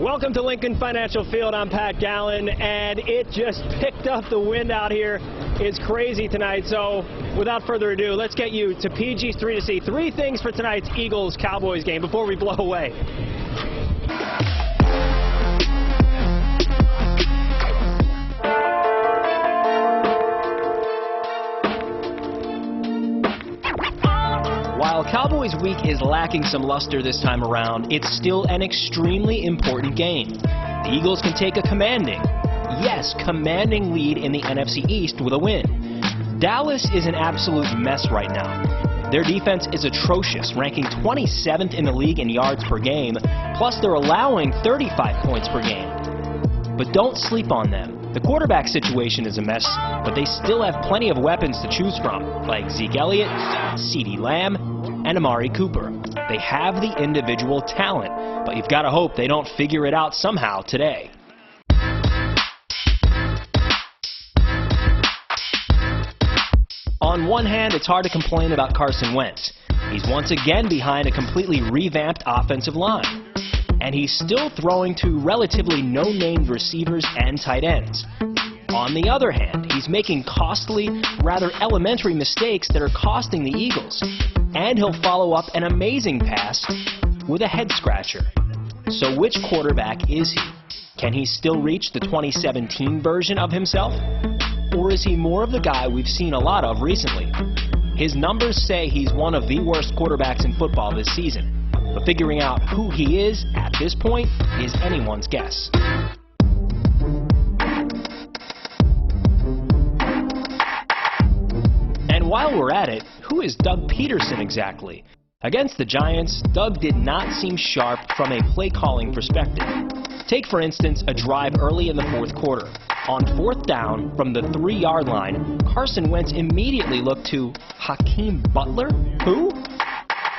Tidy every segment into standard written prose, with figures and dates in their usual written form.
Welcome to Lincoln Financial Field. I'm Pat Gallen, and it just picked up the wind out here. It's crazy tonight. So without further ado, let's get you to PG's 3 to C. 3 things for tonight's Eagles-Cowboys game before we blow away. While Cowboys Week is lacking some luster this time around, it's still an extremely important game. The Eagles can take a commanding lead in the NFC East with a win. Dallas is an absolute mess right now. Their defense is atrocious, ranking 27th in the league in yards per game, plus they're allowing 35 points per game. But don't sleep on them. The quarterback situation is a mess, but they still have plenty of weapons to choose from, like Zeke Elliott, CeeDee Lamb, and Amari Cooper. They have the individual talent, but you've got to hope they don't figure it out somehow today. On one hand, it's hard to complain about Carson Wentz. He's once again behind a completely revamped offensive line. And he's still throwing to relatively no-named receivers and tight ends. On the other hand, he's making costly, rather elementary mistakes that are costing the Eagles. And he'll follow up an amazing pass with a head-scratcher. So which quarterback is he? Can he still reach the 2017 version of himself? Or is he more of the guy we've seen a lot of recently? His numbers say he's one of the worst quarterbacks in football this season. But figuring out who he is at this point is anyone's guess. And while we're at it, who is Doug Peterson exactly? Against the Giants, Doug did not seem sharp from a play-calling perspective. Take, for instance, a drive early in the fourth quarter. On 4th down from the 3-yard line, Carson Wentz immediately looked to Hakeem Butler? Who?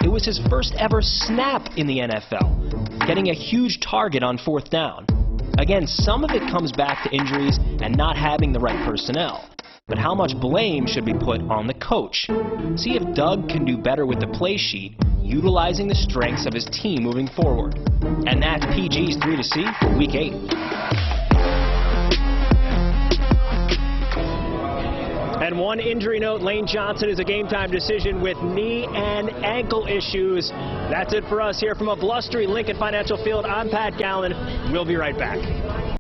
It was his first ever snap in the NFL, getting a huge target on 4th down. Again, some of it comes back to injuries and not having the right personnel. But how much blame should be put on the coach? See if Doug can do better with the play sheet, utilizing the strengths of his team moving forward. And that's PG's 3 to C for Week 8. And one injury note, Lane Johnson is a game-time decision with knee and ankle issues. That's it for us here from a blustery Lincoln Financial Field. I'm Pat Gallen. We'll be right back.